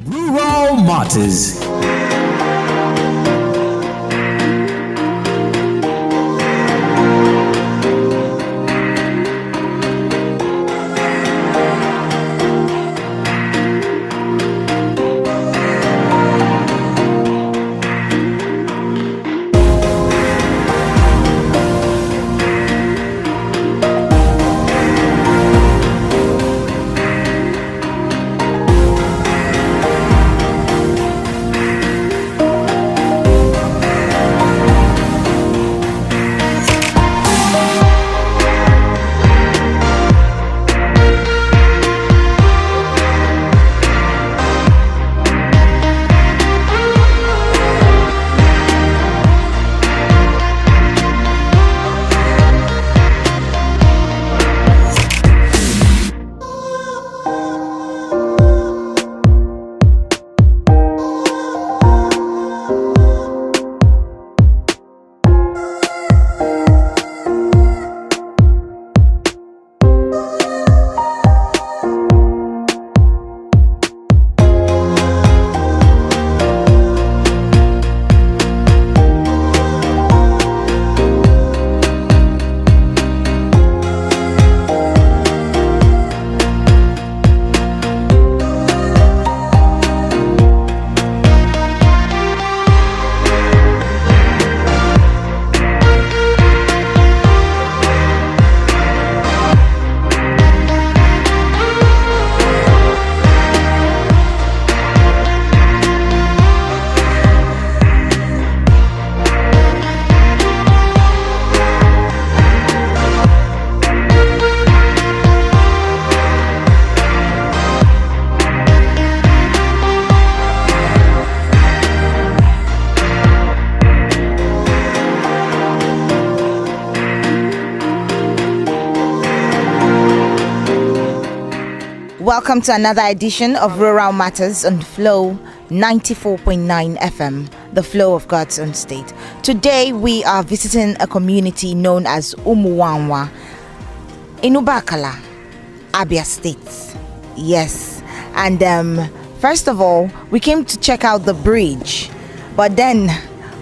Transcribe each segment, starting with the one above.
Rural Matters. Welcome to another edition of Rural Matters on Flow 94.9 FM, the flow of God's own state. Today we are visiting a community known as Umunwanwa in Ubakala, Abia State. Yes, and first of all, we came to check out the bridge, but then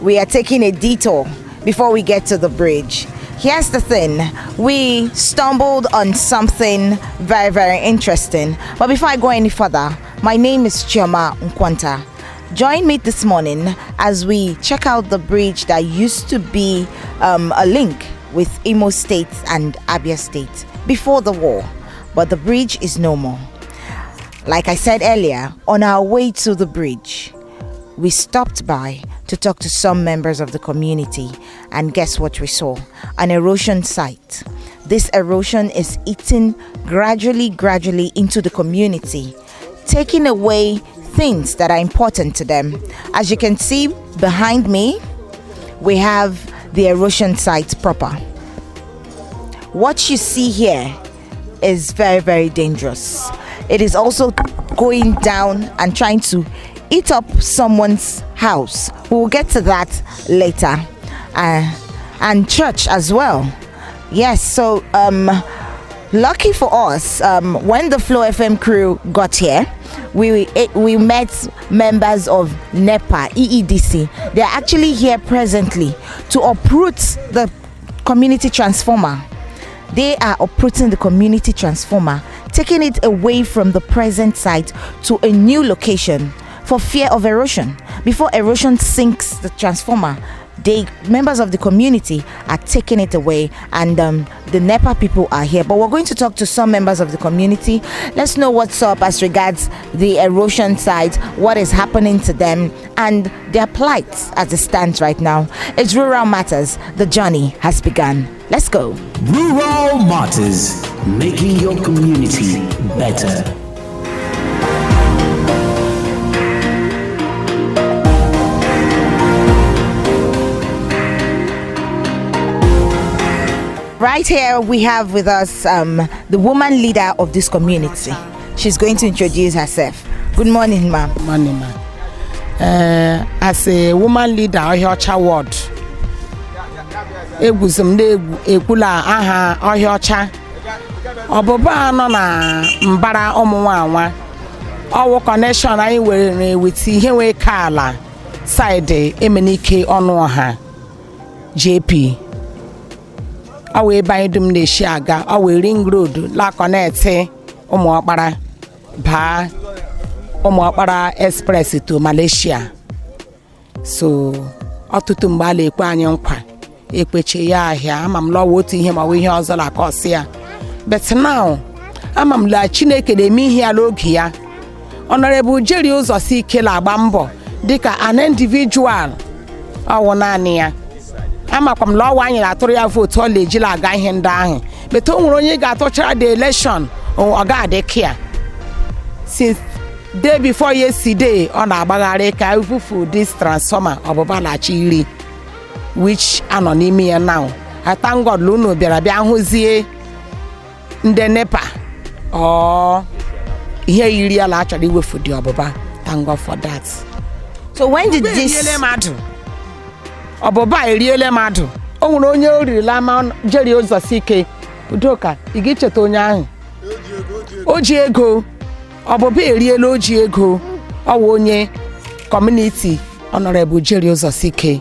we are taking a detour before we get to the bridge. Here's the thing, we stumbled on something very, very interesting. But before I go any further, my name is Umunwanwa. Join me this morning as we check out the bridge that used to be a link with Imo State and Abia State before the war. But the bridge is no more. Like I said earlier, on our way to the bridge, we stopped by to talk to some members of the community, and guess what we saw? An erosion site. This erosion is eating gradually into the community, taking away things that are important to them. As you can see behind me, we have the erosion site proper. What you see here is very, very dangerous. It is also going down and trying to eat up someone's house. We will get to that later. And church as well. Yes, so lucky for us, when the Flow FM crew got here, we met members of NEPA, EEDC. They are actually here presently to uproot the community transformer. They are uprooting the community transformer, taking it away from the present site to a new location for fear of erosion. Before erosion sinks the transformer, members of the community are taking it away, and the NEPA people are here. But we're going to talk to some members of the community. Let's know what's up as regards the erosion site, what is happening to them, and their plight as it stands right now. It's Rural Matters. The journey has begun. Let's go. Rural Matters, making your community better. Right here we have with us the woman leader of this community. She's going to introduce herself. Good morning, ma'am. Good morning, ma'am. As a woman leader of Ohiocha ward, egwuzum ekula aha Ohiocha. Oboba no na mbara Umunwanwa. ọwụ connection anyị were with ihe wee ka ala side Emenike Ọnụọha JP ọwụ ebe anyị dum na-eshi aga ọwụ ring road la connect Ụmụọkpara baa Ụmụọkpara express to Malaysia. So ọtụtụ mgbe a na-ekwe anyị nkwa ekpeche ya ahịa ama m lọwa otu ihe ma ọ bụ ihe ọzọ la akọsị ya, but now ama m la Chineke na-eme ihe ya n'oge ya. Honorable Jerry Ụzọsike agba mbọ dịka an individual ọwụ naanị ya. Amakwa m lọwa anyị atụrụ ya vote ọ lejila aga ihe ndị ahụ, but o nwere onye ga-atụchara the election ọ ga-adị kia since day before yesterday ọ na-agbagharị ka ifufu this transformer ọbụba lachi iri which anọ n'ime ya now. I thank God unu bịara bịa hụzie ndị NEPA ihe yiri ya la achọrọ iwefu dị ọbụba. Thank God for that. So when did this ọbụba eriele mmadụ? O nwere onye orila ma Jerry Ụzọsike Udoka ị ga-echeta onye ahụ o ji ego ọbụba eriela o ji ego ọwụ onye community Honorable Jerry Ụzọsike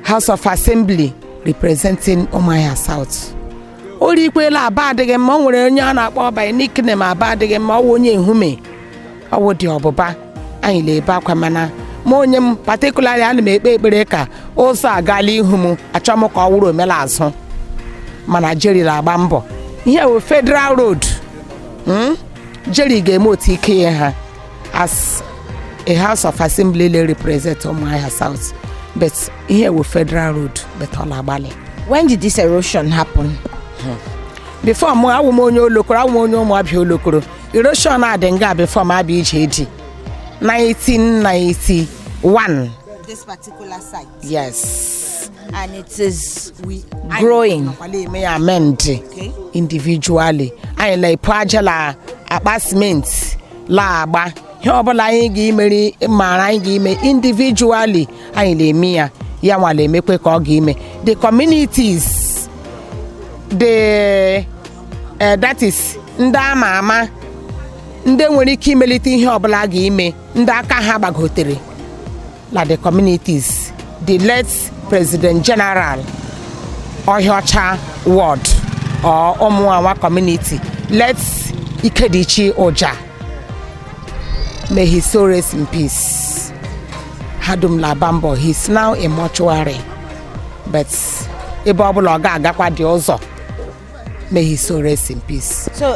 House of Assembly representing Umuahia South. Ori ikwela aba adịghị mma. O nwere onye a na-akpọ by nickname aba adịghị mma ọwụ onye Nhume ọwụ dị ọbụba anyị na-ebe akwa mana ma onye m particularly ana m ekpe ekpere ka ụzọ agala ihu m achọ m ka ọ wụrụ omela azụ mana Jerry agba mbọ ihe wụ federal road. Jerry ga-eme otu ike ya ha as a House of Assembly le represent Umuahia South, but here with federal road but all agbali. When did this erosion happen? Before awụ m onye olokoro awụ m onye Ụmụabịa olokoro. Erosion adị nga before m abịa ije eji 1991. This particular site? Yes. And it is growing. Amend individually. I like Pajala apartment la agba. Ihe ọbụla anyị ga-imeri mara anyị ga-ime individually anyị na-eme ya ya nwa na-emekwe ka ọ ga-ime. The communities that is ndị ama ama ndị nwere ike imelite ihe ọbụla ga-ime ndị aka ha gbagotere la the communities. The late President General Ohiocha Ward or Umunwanwa community, let's Ikedichi Oja, may his soul rest in peace. Hadum Labambo, he's now a mortuary, but Ibabula Gagakwa Diozo, may his soul rest in peace. So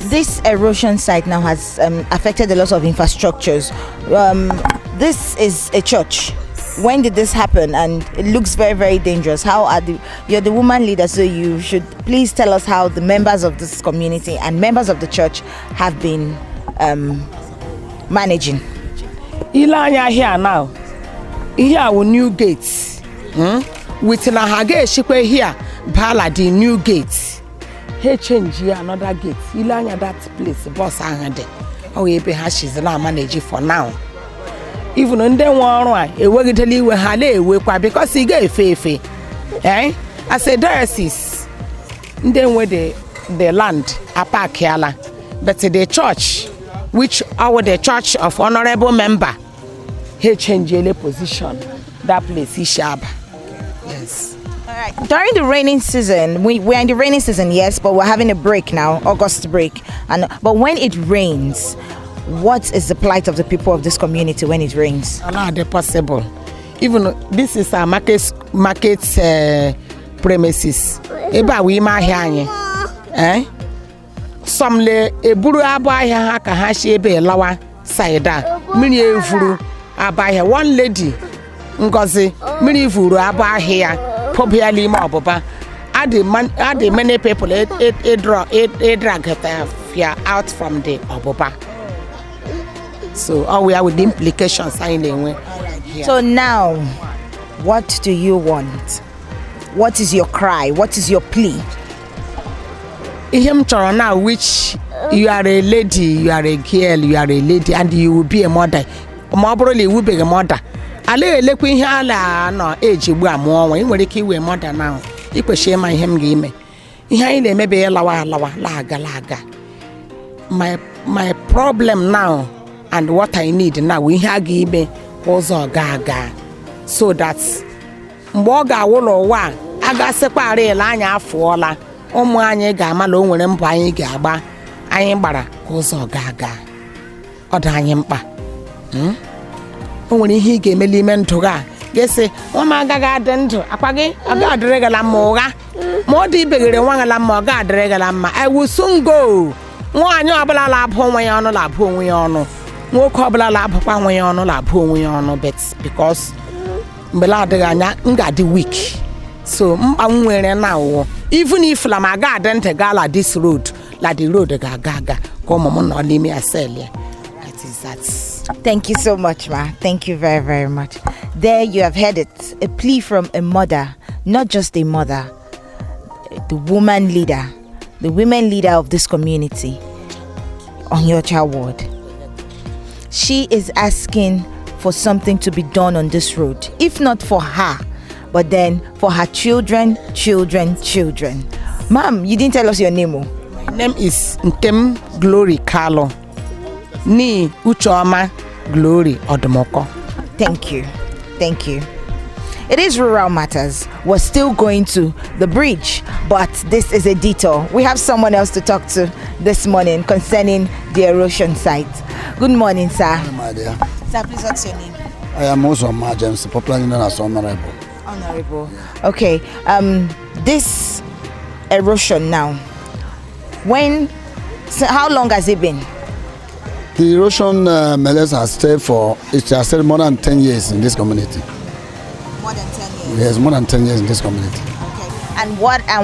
this erosion site now has affected a lot of infrastructures. This is a church. When did this happen? And it looks very, very dangerous. How are you're the woman leader, so you should please tell us how the members of this community and members of the church have been managing. Ilanya here now. Here our new gates. With Nahage Shikwe here, Bala the new gates. He change here another gate. Ilanya that place, boss ahande. Oh, ebe ha she's now managing for now. Even on them one a wegitally we hale we because he gave efe. As a diocese, then where the land a park yala. But the church, which our the church of honorable member, he changed the position. That place is sharp. Yes. All right. During the raining season, we're in the raining season, yes, but we're having a break now, August break. But when it rains, what is the plight of the people of this community when it rains? Not possible. Even this is a market premises. Eba we ma here some le eburu aba here ha ka ha she ebe lawa side a mini evuru aba here one lady Ngozi mini evuru aba here probably ma oboba add many people drag out from the oboba. So all we are with the implications anyway. So now, what do you want? What is your cry? What is your plea? Now, which you are a lady, you are a girl, you are a lady, and you will be a mother. Probably will be a mother. Ale lekwi hala no age gbu amuo we nwere ke we mother now. Ikweshe ma ihe m ga ime. Ihe anyị na-emebe lawa laga. my problem now and what I need now we have given ụzọ ga so that mgbe ọ ga-awụlọ ụwa a ga-asịkwara ile anya afụọla ụmụ anyị ga-amala o nwere mbọ anyị ga-agba anyị gbara ka ụzọ ga ọ dị anyị mkpa o nwere ihe ị ga-emeli ime ndụ ga-esi ụmụ agaghị adị ndụ akwa gị ọ ga-adịrị gala mma ụgha ma ọ dị ibeghere nwa gala mma ọ ga-adịrị gala mma I will soon go nwaanyị ọbụla na-abụ onwe ya ọnụ na-abụ onwe ya ọnụ nwoke ọbụla na-abụkwa onwe ya ọnụ na-abụ onwe ya ọnụ but because mgbe adịghị anya m ga-adị weak so mkpa m nwere na ụwụ even if la ma ga-adị ntị gala this road la the road ga-aga ka ụmụ m nọ n'ime ya sel ya. That is that. Thank you so much, ma. Thank you very, very much. There you have heard it. A plea from a mother, not just a mother, the woman leader, the women leader of this community on your child ward. She is asking for something to be done on this road, if not for her, but then for her children. Ma'am, you didn't tell us your name. My name is Ntem Glory Carlo. Ni Uchoma Glory Odomoko. Thank you. It is Rural Matters. We're still going to the bridge, but this is a detour. We have someone else to talk to this morning concerning the erosion site. Good morning, sir. Hi, my dear. Sir, please, what's your name? I am also James, popularly known as Honorable. Honorable. Okay. This erosion now. How long has it been? The erosion menace has stayed more than 10 years in this community. More than 10 years. Yes, more than 10 years in this community. Okay. And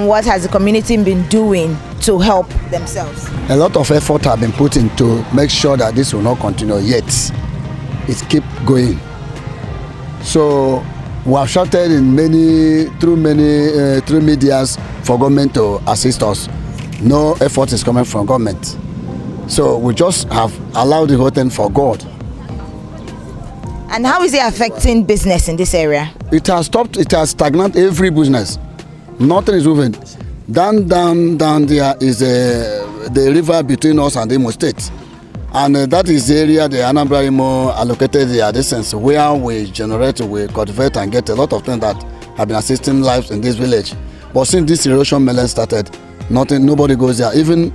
what has the community been doing to help themselves? A lot of effort have been put in to make sure that this will not continue, yet it keep going. So we have shouted through medias for government to assist us. No effort is coming from government. So we just have allowed the whole thing for God. And how is it affecting business in this area? It has stopped, it has stagnated every business. Nothing is moving. Down there is the river between us and the Imo State. And that is the area the Anambra Imo allocated their distance where we generate, we cultivate and get a lot of things that have been assisting lives in this village. But since this erosion melon started, nobody goes there. Even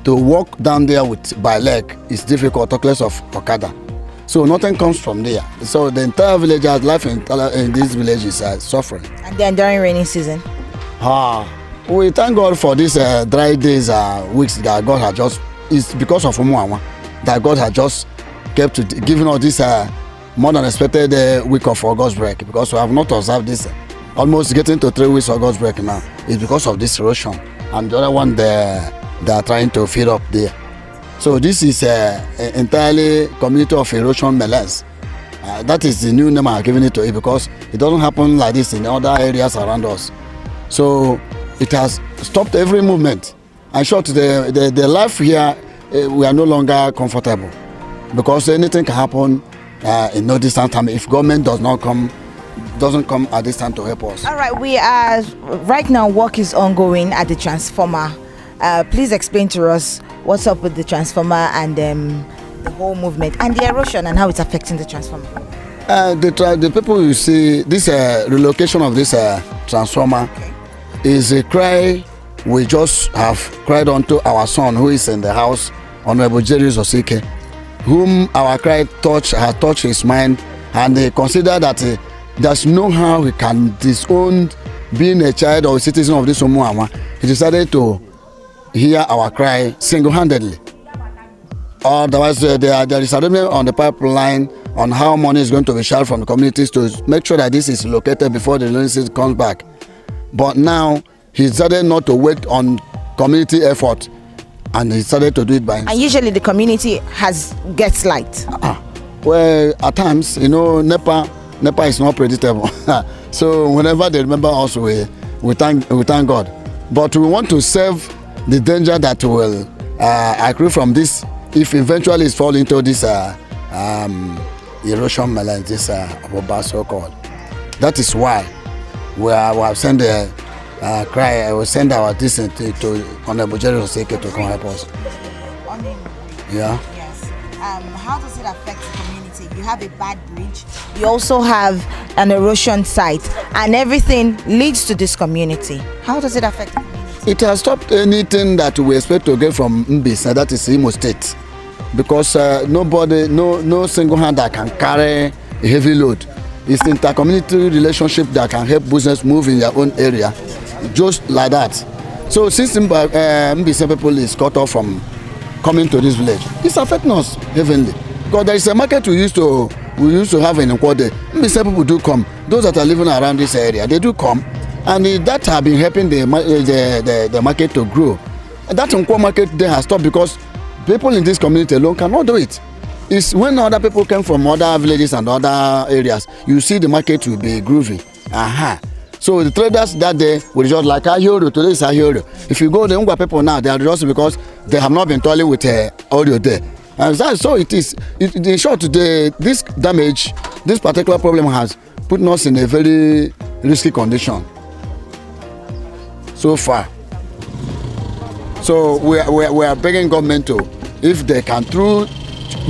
to walk down there by leg is difficult, talk less of Okada. So nothing comes from there. So the entire village's life in this village is suffering. And then during rainy season? We thank God for these dry days, weeks that God has just, it's because of Umunwanwa that God has just kept giving us this more than expected week of August break, because we have not observed this almost getting to 3 weeks of August break now. It's because of this erosion. And the other one they are trying to fill up there. So this is entirely community of erosion menace. That is the new name I'm giving it to it, because it doesn't happen like this in other areas around us. So it has stopped every movement. In short, the life here, we are no longer comfortable, because anything can happen in no distant time if government doesn't come at this time to help us. All right, we are right now. Work is ongoing at the transformer. Please explain to us what's up with the transformer and the whole movement and the erosion and how it's affecting the transformer. The people you see, this relocation of this transformer is a cry we just have cried unto our son who is in the house, Honorable Jerry Osike, whom our cry has touched his mind, and they consider that there's no how he can disown being a child or a citizen of this Umunwanwa. He decided to hear our cry single-handedly. Otherwise, there is agreement on the pipeline on how money is going to be shared from the communities to make sure that this is located before the rainy season comes back. But now he decided not to wait on community effort, and he started to do it by himself. And usually the community gets light. Well, at times, NEPA is not predictable. So whenever they remember us, we thank God. But we want to save the danger that will accrue from this if eventually it falls into this erosion menace, this so-called. That is why we have sent a cry. We send our distance to Honorable Jerry Oseke to come help us. Yeah. Yes. How does it affect the community? You have a bad bridge. You also have an erosion site, and everything leads to this community. How does it affect the community? It has stopped anything that we expect to get from Mbis, that is Imo State, because no single hand that can carry a heavy load. It's intercommunity relationship that can help business move in their own area, just like that. So since Mbis people is cut off from coming to this village, it's affecting us heavily, because there is a market we used to have in Nkwode. Mbis people do come. Those that are living around this area, they do come. And that have been helping the market to grow. And that Nkwo market there has stopped because people in this community alone cannot do it. It's when other people come from other villages and other areas, you see the market will be groovy. So the traders that day will just like Ahioro, today is Ahioro. If you go the Ngwa people now, they are just because they have not been toiling with audio there. And so it is. In short, this damage, this particular problem has put us in a very risky condition so far. So we are begging government to, if they can, through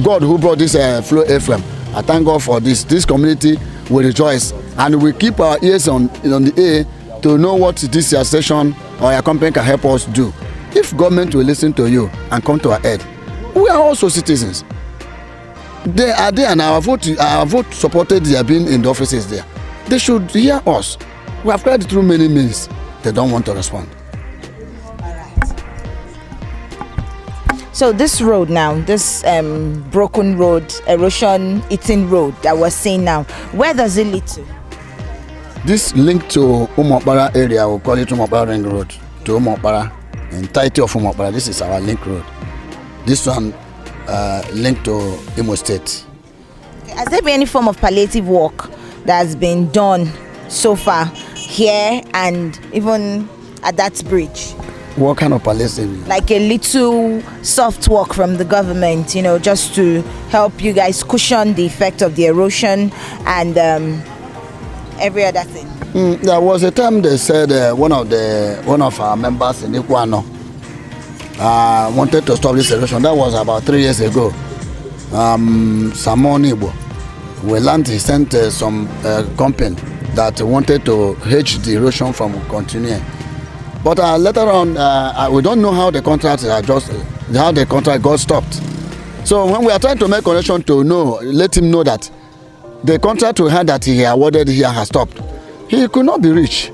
God who brought this flow FM, I thank God for this. This community will rejoice, and we keep our ears on the air to know what this session or your company can help us do. If government will listen to you and come to our aid, we are also citizens. They are there, and our vote supported their being in the offices there. They should hear us. We have tried through many means. They don't want to respond. So this road now, this broken road, erosion-eaten road that we're seeing now, where does it lead to? This link to Umunwanwa area, we'll call it Umunwanwa Ring Road, to Umunwanwa, entirety of Umunwanwa. This is our link road. This one linked to Imo State. Has there been any form of palliative work that has been done so far here and even at that bridge? What kind of palliative? Like a little soft work from the government, just to help you guys cushion the effect of the erosion and every other thing. There was a time they said one of our members in Umunwanwa wanted to stop this erosion. That was about 3 years ago. Samon Igbo, we learned he sent some company that wanted to hedge the erosion from continuing. But later on, we don't know how the contract got stopped. So when we are trying to make connection to let him know that the contract we had that he awarded here has stopped, he could not be reached.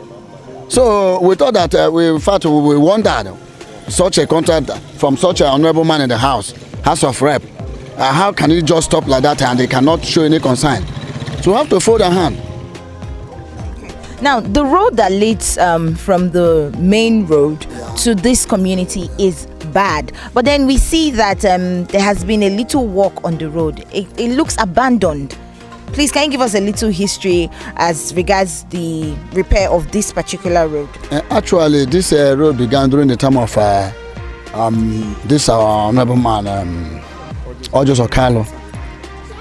So we thought that we wondered such a contract from such an honorable man in the House of Rep. How can he just stop like that and they cannot show any concern? So we have to fold our hand. Now, the road that leads from the main road to this community is bad. But then we see that there has been a little work on the road. It looks abandoned. Please, can you give us a little history as regards the repair of this particular road? Actually, this road began during the time of this our honorable man, Ojos Okalo.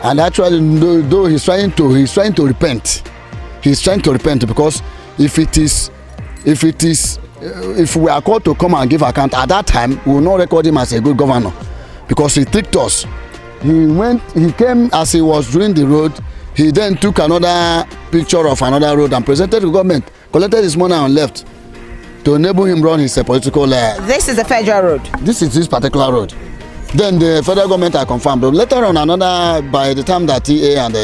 And actually, though he's trying to repent. He's trying to repent because if we are called to come and give account at that time, we will not record him as a good governor because he tricked us. He came as he was doing the road. He then took another picture of another road and presented to the government, collected his money and left to enable him run his political. This is the federal road. This is this particular road. Then the federal government are confirmed. But later on, by the time that TA and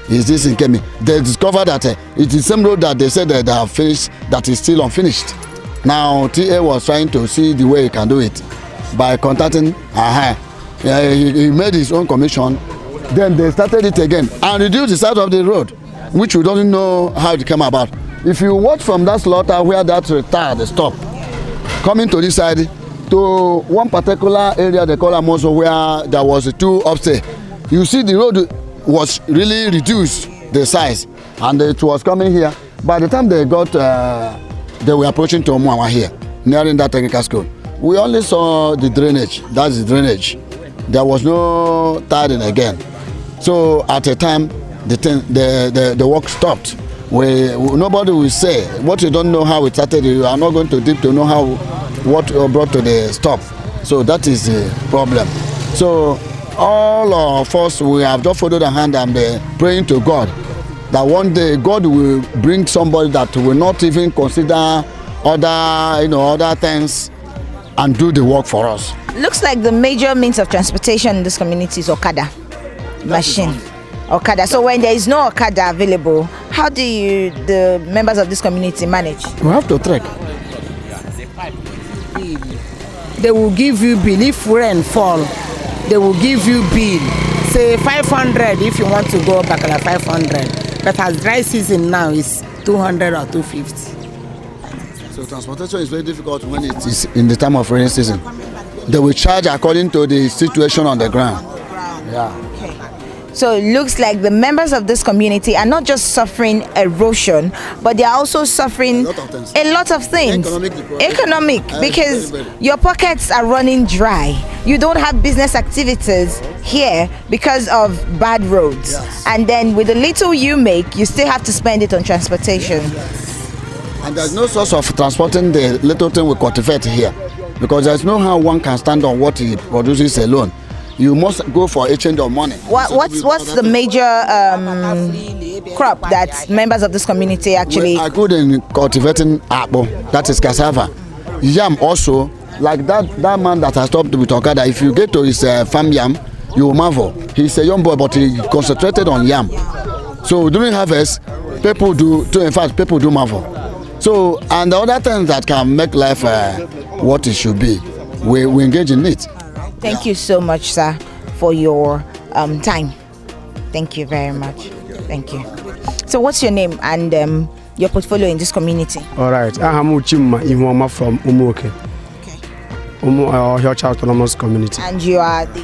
this in Kemi, they discovered that it is the same road that they said that they have finished, that is still unfinished. Now TA was trying to see the way he can do it by contacting he made his own commission. Then they started it again and reduced the size of the road, which we don't know how it came about. If you watch from that slaughter where that retard stop, coming to this side to one particular area they call Amoso where there was a two upstairs, you see the road was really reduced the size and it was coming here. By the time they were approaching to Umunwanwa here, nearing that technical school, we only saw the drainage. That's the drainage. There was no tiling again. So at a time, the work stopped. Nobody will say what you don't know how it started. You are not going to deep to know what brought to the stop. So that is the problem. So all of us, we have just folded our hand and praying to God that one day God will bring somebody that will not even consider other things and do the work for us. Looks like the major means of transportation in this community is Okada machine. Okada. So when there is no Okada available, how do the members of this community manage? We have to trek. They will give you bill if rain fall. They will give you bill. Say 500 if you want to go back at 500. But as dry season now is 200 or 250. So transportation is very difficult when it is in the time of rainy season. They will charge according to the situation on the ground. Yeah. So it looks like the members of this community are not just suffering erosion, but they are also suffering a lot of things. Economic, because your pockets are running dry. You don't have business activities here because of bad roads. Yes. And then with the little you make, you still have to spend it on transportation. And there's no source of transporting the little thing we cultivate here, because there's no how one can stand on what he produces alone. You must go for exchange of money. What's the major crop that members of this community actually? We are good in cultivating apple, that is cassava. Yam also, like that man that has stopped with Okada, if you get to his farm yam, you will marvel. He's a young boy, but he concentrated on yam. So during harvest, people do marvel. So, and the other things that can make life what it should be, we engage in it. Thank you so much, sir, for your time. Thank you very much. Thank you. So what's your name and your portfolio in this community? All right. I'm Umunwanwa from Umuoke. Okay. Hiocha Autonomous Community. And you are the...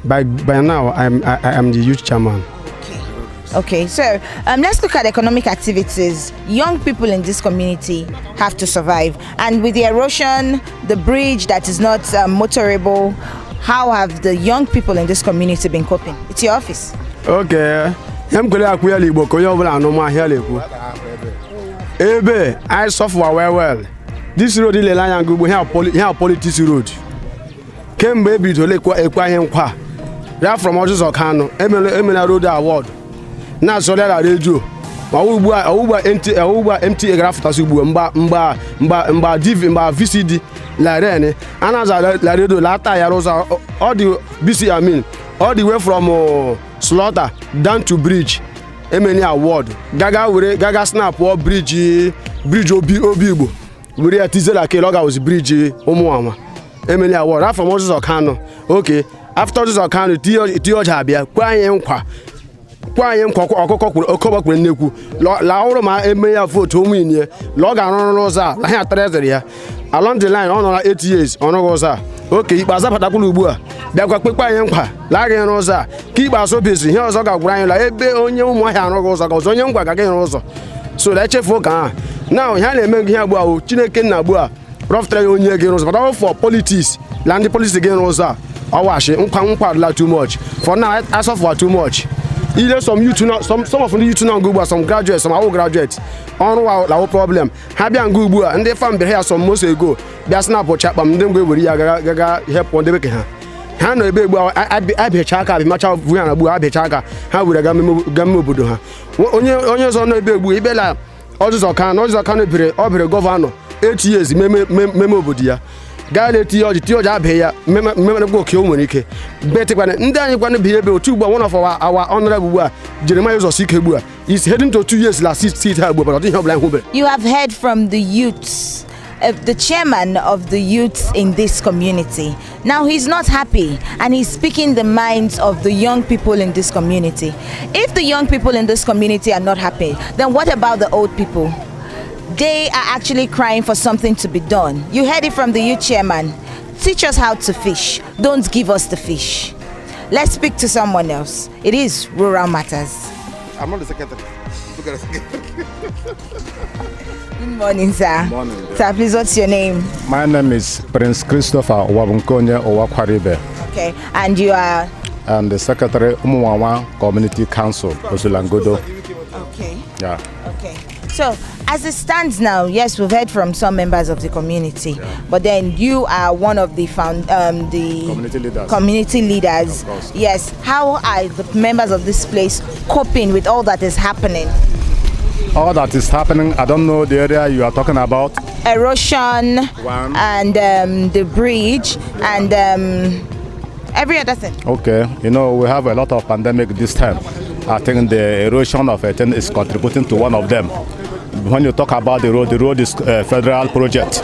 By now, I am the youth chairman. Okay, so let's look at economic activities. Young people in this community have to survive. And with the erosion, the bridge that is not motorable, how have the young people in this community been coping? It's your office. Okay. I suffer well. This road is a politics road. Came baby to Lake Ekwa. We are from Moses Okano, Emina Road Award. Na so that radio ma uba empty graph tasubu mba div mba VCD la rene anaza la radio la ta ya rosa all the BC all the way from slaughter down to bridge emeni award gaga snap or bridge obibo we atizela ke loga was bridge Umunwanwa emeni award from Moses Okano. Okay, after this Okano ti oja bia kwa yen nkwa kwanye okoko nnekwu la ọrụ ma eme ya vote omu inye la ọ ga-arụ n'ụzọ a la ya trezere ya along the line ọ nọ na 8 years ọrụ ụzọ a oke ikpeazụ patakwuru ugbu a bịakwa kpekpe anyị nkwa la gị n'ụzọ a ka ikpeazụ bezi ihe ọzọ ga-gwụrụ anyị la ebe onye ụmụahịa arụghị ụzọ ka ọzọ onye nkwa ga-aga n'ụzọ so la echefu ka ha na ihe a na-eme ihe agbu ahụ Chineke nna agbu a rọfụtara ya onye gị n'ụzọ patakwụ for politics la ndị polisi gị n'ụzọ a ọwashi nkwa la too much for now I suffer too much. Either some youth now, some of the youth now go, some graduates, some old graduates. On our problem. Happy and good, and they found here some months ago. That's not what chapam. Them go with Yaga help on the weekend. Hano baby, I be chaka, I be much of we and Abu Abi chaka. How would I gamu buduha? Onions on the baby, Bella. All this can, over governor. 8 years, memo budia. Gale Tio Jabia, memorable Kilmonike. Better than Ndani be able to, but one of our honorable Jeremiah Sikebua is heading to 2 years last seat. You have heard from the youths, the chairman of the youths in this community. Now he's not happy and he's speaking the minds of the young people in this community. If the young people in this community are not happy, then what about the old people? They are actually crying for something to be done. You heard it from the youth chairman. Teach us how to fish. Don't give us the fish. Let's speak to someone else. It is Rural Matters. I'm not the secretary. Good morning, sir. Good morning. Sir, please, what's your name? My name is Prince Christopher Wabunkonye Owakwaribe. Okay, and you are? I'm the secretary Umunwanwa Community Council, Osulangodo. Okay. Yeah. Okay. So, As it stands now, yes, we've heard from some members of the community, but then you are one of the community leaders. Yes, how are the members of this place coping with all that is happening? All that is happening, I don't know the area you are talking about. Erosion and the bridge and every other thing. Okay, we have a lot of pandemic this time. I think the erosion of a thing is contributing to one of them. When you talk about the road is a federal project,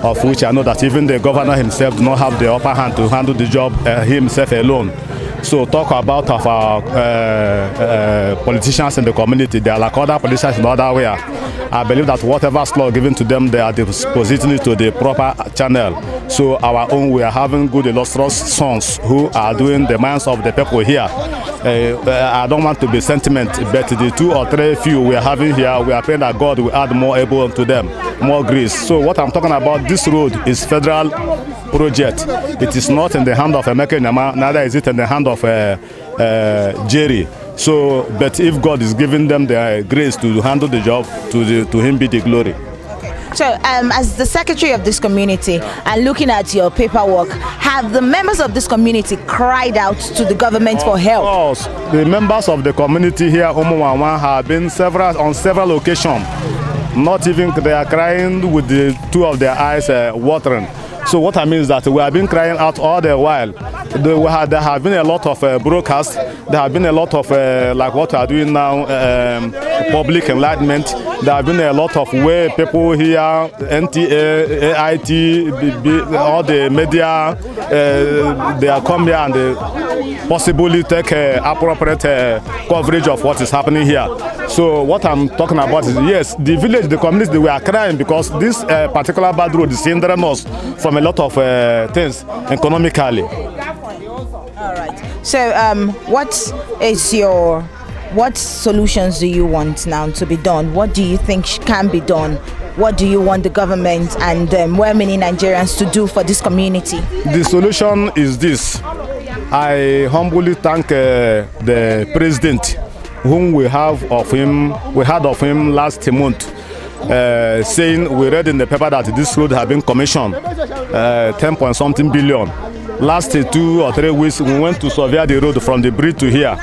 of which I know that even the governor himself does not have the upper hand to handle the job himself alone. So talk about of our politicians in the community. They are like other politicians in other way. I believe that whatever law given to them, they are depositing it to the proper channel. So our own, we are having good illustrious sons who are doing the minds of the people here. I don't want to be sentiment, but the 2 or 3 few we are having here, we are praying that God will add more able to them, more grace. So what I'm talking about, this road is federal project. It is not in the hand of Emeka Nyama, neither is it in the hand of Jerry. So, but if God is giving them the grace to handle the job, to Him be the glory. So, as the secretary of this community and looking at your paperwork, have the members of this community cried out to the government for help? Of course, the members of the community here, Umunwanwa, have been on several occasions. Not even they are crying with the 2 of their eyes watering. So what I mean is that we have been crying out all the while. There have been a lot of broadcasts. There have been a lot of like what we are doing now, public enlightenment. There have been a lot of way people here, NTA, AIT, all the media, they are come here and they possibly take appropriate coverage of what is happening here. So what I'm talking about is, yes, the village, the communities, they were crying because this particular bad road is hindering us from a lot of things economically. All right. So what solutions do you want now to be done? What do you think can be done? What do you want the government and well-meaning Nigerians to do for this community? The solution is this. I humbly thank the president, whom we had of him last month, saying, we read in the paper that this road has been commissioned, 10-point-something billion. Last 2 or 3 weeks, we went to survey the road from the bridge to here.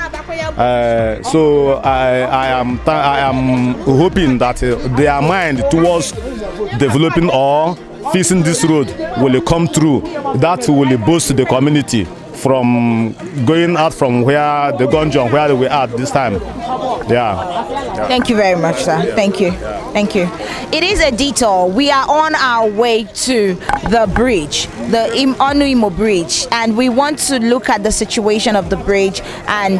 So I am hoping that their mind towards developing or fixing this road will come through. That will boost the community from going out from where the gungeon where we are this time. Yeah. Thank you very much, sir. Thank you. Thank you. It is a detour. We are on our way to the bridge, the Umunwanwa bridge, and we want to look at the situation of the bridge and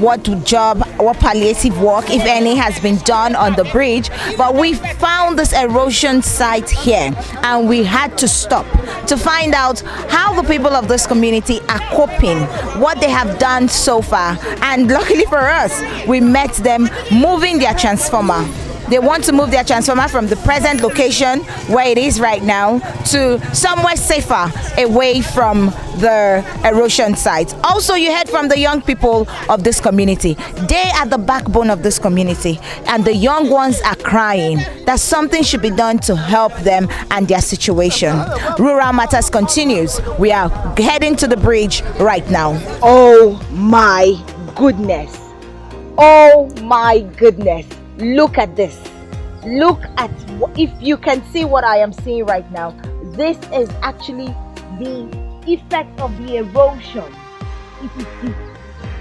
what palliative work, if any, has been done on the bridge. But we found this erosion site here and we had to stop to find out how the people of this community are coping, what they have done so far. And luckily for us, we met them moving their transformer. They want to move their transformer from the present location where it is right now to somewhere safer away from the erosion site. Also, you heard from the young people of this community. They are the backbone of this community, and the young ones are crying that something should be done to help them and their situation. Rural Matters continues. We are heading to the bridge right now. Oh my goodness. Oh my goodness. Look at this. Look at, if you can see what I am seeing right now, this is actually the effect of the erosion. It is huge.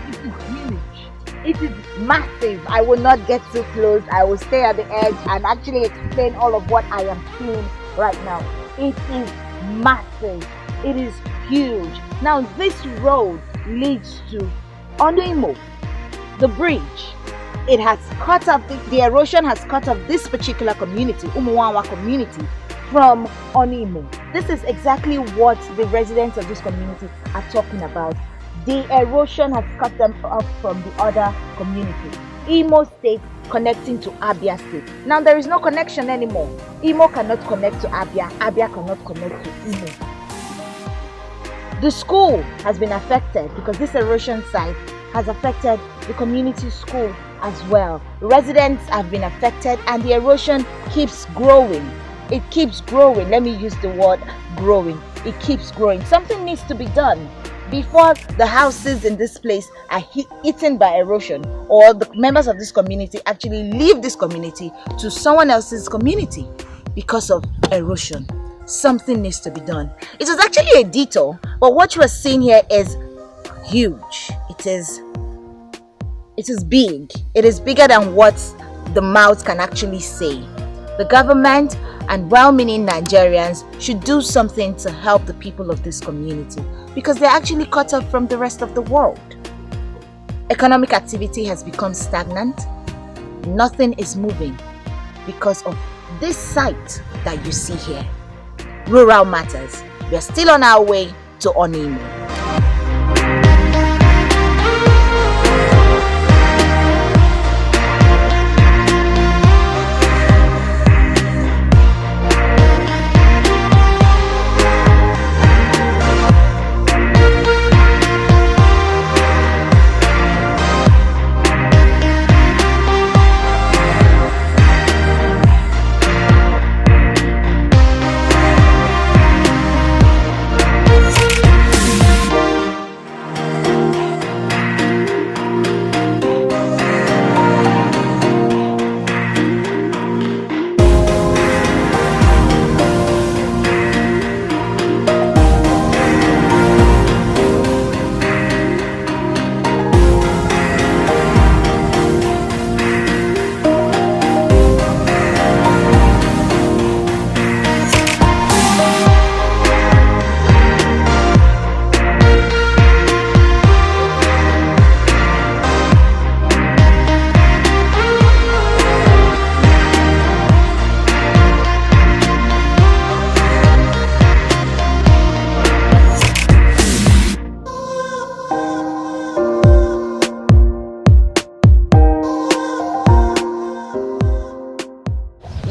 It is huge. It is massive. I will not get too close. I will stay at the edge and actually explain all of what I am seeing right now. It is massive. It is huge. Now this road leads to Umunwanwa, the bridge. It has cut off, the erosion has cut off this particular community, Umunwanwa community, from Umunwanwa. This is exactly what the residents of this community are talking about. The erosion has cut them off from the other community. Imo State connecting to Abia State. Now there is no connection anymore. Imo cannot connect to Abia. Abia cannot connect to Imo. The school has been affected because this erosion site has affected the community school as well. Residents have been affected and the erosion keeps growing. It keeps growing. Let me use the word growing. It keeps growing. Something needs to be done before the houses in this place are eaten by erosion, or the members of this community actually leave this community to someone else's community because of erosion. Something needs to be done. It was actually a detour, but what you are seeing here is huge. It is big. It is bigger than what the mouth can actually say. The government and well-meaning Nigerians should do something to help the people of this community because they're actually cut off from the rest of the world. Economic activity has become stagnant. Nothing is moving because of this site that you see here. Rural Matters. We are still on our way to Onimo.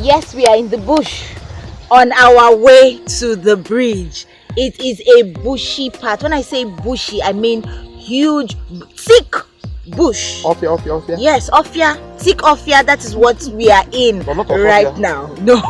Yes, we are in the bush on our way to the bridge. It is a bushy part. When I say bushy, I mean huge, thick bush. Ophia. Yes, Ophia, thick Ophia. That is what we are in right now. No,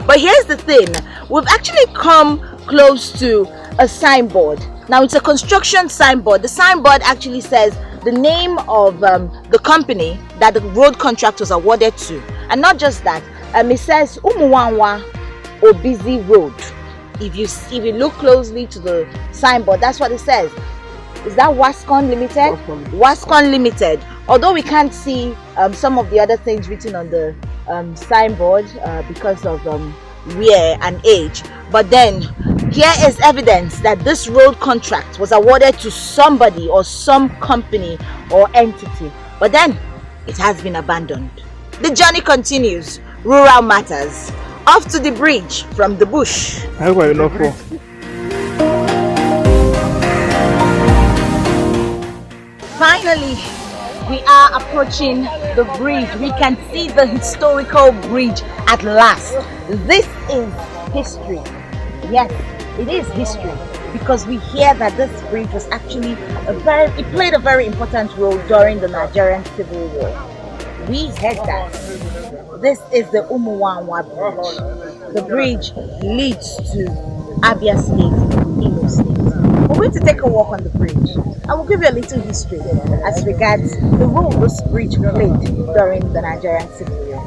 but here's the thing. We've actually come close to a signboard. Now it's a construction signboard. The signboard actually says the name of the company that the road contract was awarded to, and not just that. It says Umunwanwa Obizi Road. If you look closely to the signboard, that's what it says. Is that Wascon Limited? Wascon Limited. Although we can't see some of the other things written on the signboard because of wear and age, but then here is evidence that this road contract was awarded to somebody or some company or entity, but then it has been abandoned. The journey continues. Rural Matters. Off to the bridge from the bush. Finally, we are approaching the bridge. We can see the historical bridge at last. This is history. Yes, it is history because we hear that this bridge was actually it played a very important role during the Nigerian Civil War. We heard that. This is the Umunwanwa bridge. The bridge leads to Abia State, Imo State. We're going to take a walk on the bridge. I will give you a little history as regards the role this bridge played during the Nigerian Civil War.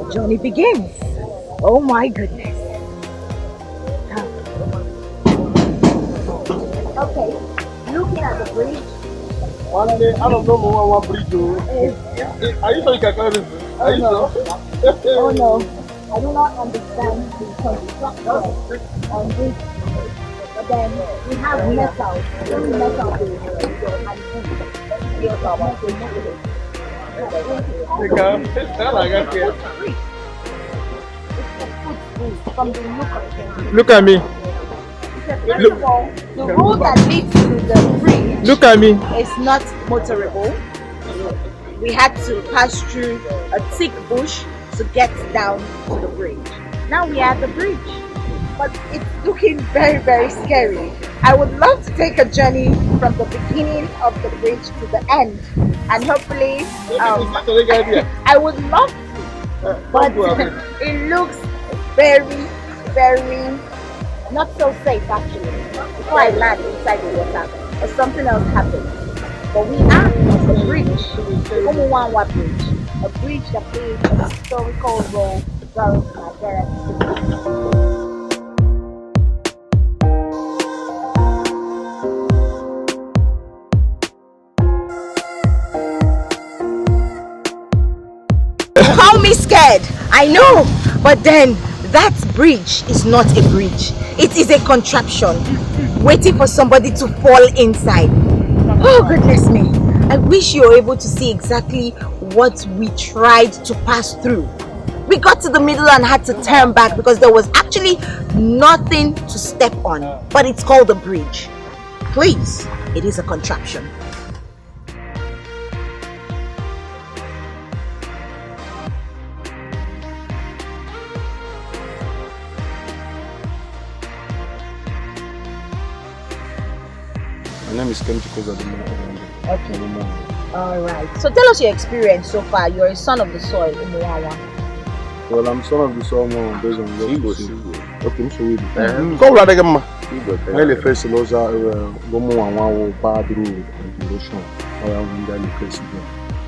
The journey begins. Oh my goodness. Okay, looking at the bridge. One day, I don't know what bridge. Are you sure you can climb this? Are you sure? Oh no, I do not understand the construction on this. But then we have metal, very metal and Look at me. First of all, the road that leads to the bridge Look at me. is not motorable. We had to pass through a thick bush to get down to the bridge. Now we are at the bridge. but it's looking very, very scary. I would love to take a journey from the beginning of the bridge to the end, and hopefully, I would love to, but it looks very, very not so safe actually. Before I land inside the water, or something else happened. But we are on the bridge, the Umunwanwa bridge, a bridge that plays a historical role during Nigerian history. Call me scared, I know, but then that bridge is not a bridge. It is a contraption waiting for somebody to fall inside. Oh goodness me, I wish you were able to see exactly what we tried to pass through. We got to the middle and had to turn back because there was actually nothing to step on, but it's called a bridge. Please, it is a contraption. My name is Kenchiko Zadimo. Okay. Alright. So tell us your experience so far. You're a son of the soil, Umunwanwa. Well, I'm son of the soil based on what okay, so we go rather get my the first was Umunwanwa bad road and erosion.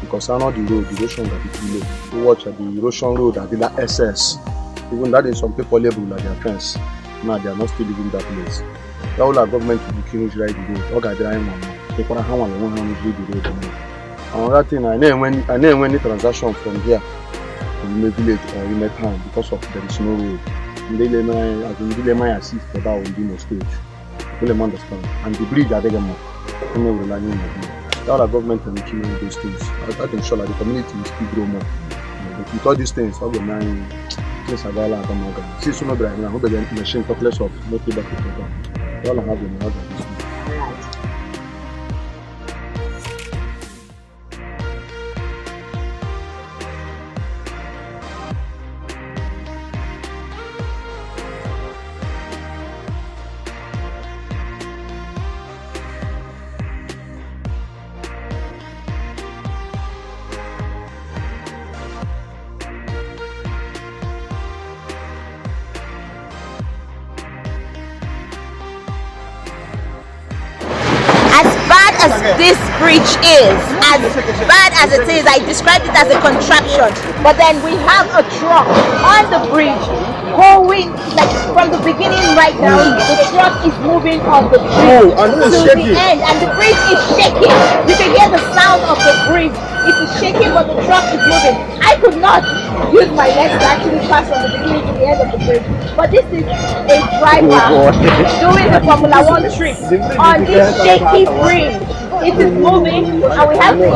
Because I know the road, the erosion that it below. You watch at the erosion road at the SS. Even that is some people label like their fence. Now they are not still living that place. The whole government will be killing right the road. Okay, there I am. They can't have one the road. Another thing, I know when the transaction from here in the village or in the town because of there is no road. They may assist for that in the state. Will understand. And the bridge are there. The whole government will be killing those things. I think sure that the community will still grow more. But with all these things, all the man, things are there. See, so much. I hope the machine talk less of not back to the all I have in the As this bridge is, as bad as it is, I described it as a contraption. But then we have a truck on the bridge going, like from the beginning right now, the truck is moving on the bridge to the end, and the bridge is shaking. You can hear the sound of the bridge. It is shaking, but the truck is moving. I could not use my legs to actually pass from the beginning to the end of the bridge. But this is a driver doing the Formula One trip on this shaky bridge. It is moving, and we have the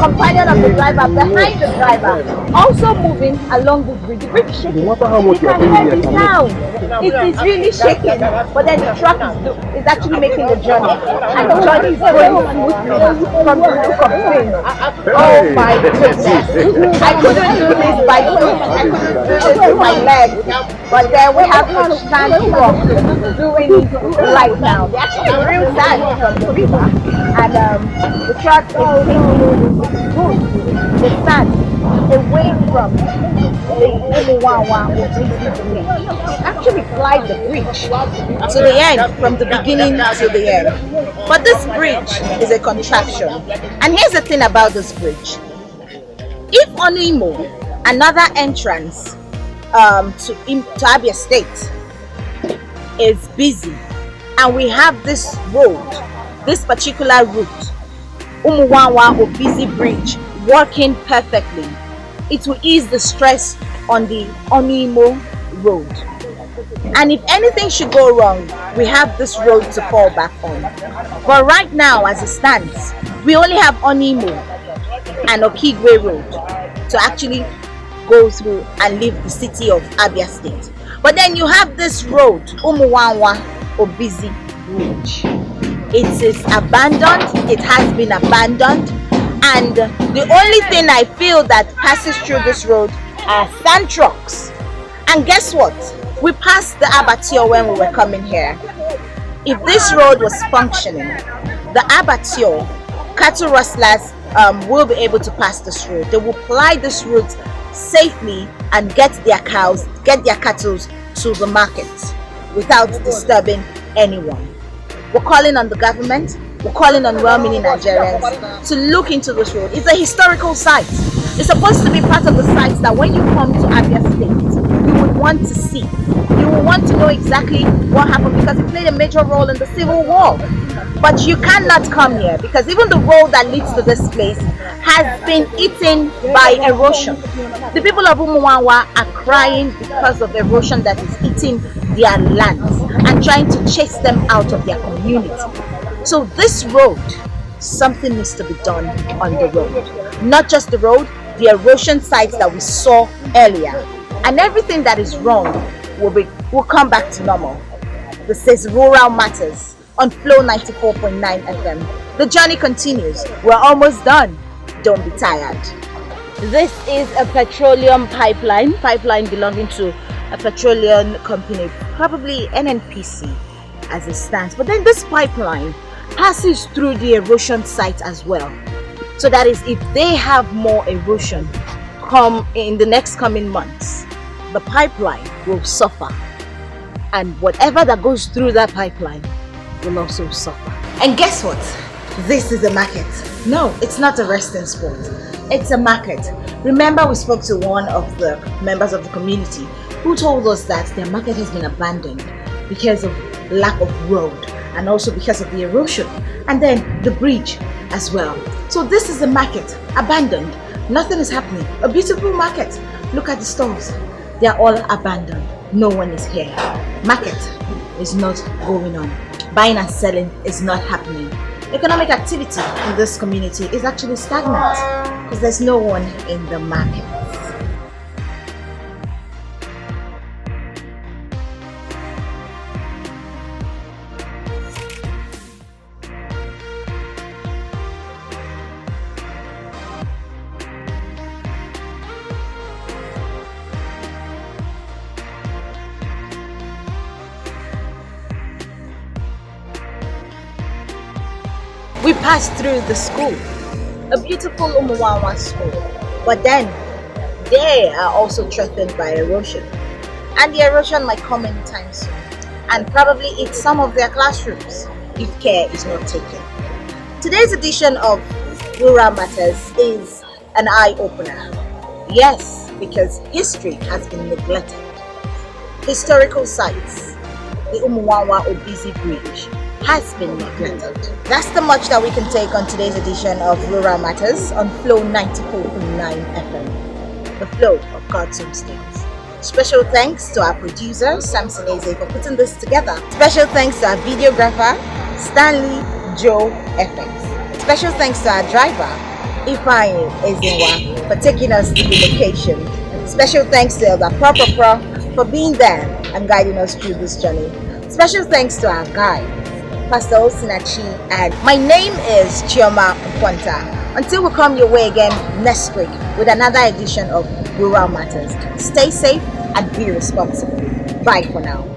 companion of the driver behind the driver also moving along the bridge. The bridge is shaking. You can hear the sound. It is really shaking, but then the truck is actually making the journey, and the journey is going smoothly from the look of things. Oh my goodness! I couldn't do this by foot. I couldn't do this with my legs. But then we have a stand truck doing it right now. They actually real sand from the river, and the truck is taking the sand away from the Umunwanwa. Actually glide the bridge to the end, from the beginning to the end. But this bridge is a contraption. And here's the thing about this bridge. If Onimo, another entrance to Abia State, is busy, and we have this road, this particular route, Umunwanwa or busy bridge, working perfectly, it will ease the stress on the Onimo road. And if anything should go wrong, we have this road to fall back on. But right now, as it stands, we only have Onimo and Okigwe road to actually go through and leave the city of Abia State. But then you have this road, Umunwanwa Obizi Bridge. It is abandoned, it has been abandoned, and the only thing I feel that passes through this road are sand trucks. And guess what? We passed the abattoir when we were coming here. If this road was functioning, the abattoir, cattle rustlers will be able to pass this road. They will ply this route safely and get their cows, get their cattle to the market without disturbing anyone. We're calling on the government, we're calling on well-meaning Nigerians to look into this road. It's a historical site. It's supposed to be part of the sites that when you come to Abia State, you would want to see. You will want to know exactly what happened because it played a major role in the Civil War. But you cannot come here because even the road that leads to this place has been eaten by erosion. The people of Umunwanwa are crying because of erosion that is eating their lands and trying to chase them out of their community. So this road, something needs to be done on the road. Not just the road, the erosion sites that we saw earlier. And everything that is wrong will come back to normal. This is Rural Matters on Flow 94.9 FM. The journey continues. We're almost done. Don't be tired. This is a petroleum pipeline belonging to a petroleum company, probably NNPC as it stands. But then this pipeline passes through the erosion site as well. So that is, if they have more erosion come in the next coming months, the pipeline will suffer. And whatever that goes through that pipeline will also suffer. And guess what? This is a market. No, it's not a resting spot. It's a market. Remember, we spoke to one of the members of the community who told us that their market has been abandoned because of lack of road and also because of the erosion and then the bridge as well. So this is a market, abandoned. Nothing is happening. A beautiful market. Look at the stores. They are all abandoned. No one is here. Market is not going on. Buying and selling is not happening. Economic activity in this community is actually stagnant because there's no one in the market. We passed through the school, a beautiful Umunwanwa school, but then they are also threatened by erosion, and the erosion might come anytime soon and probably eat some of their classrooms if care is not taken. Today's edition of Rural Matters is an eye-opener. Yes, because history has been neglected. Historical sites, the Umunwanwa Obizi Bridge, has been neglected. That's the much that we can take on today's edition of Rural Matters on Flow 94.9 FM, the flow of God's own state. Special thanks to our producer, Samson Eze, for putting this together. Special thanks to our videographer, Stanley Joe FX. Special thanks to our driver, Ifeanyi Ezenwa, for taking us to the location. Special thanks to Elder Pro for being there and guiding us through this journey. Special thanks to our guide, Pastor Osinachi, and my name is Chioma Nkwanta. Until we come your way again next week with another edition of Rural Matters, stay safe and be responsible. Bye for now.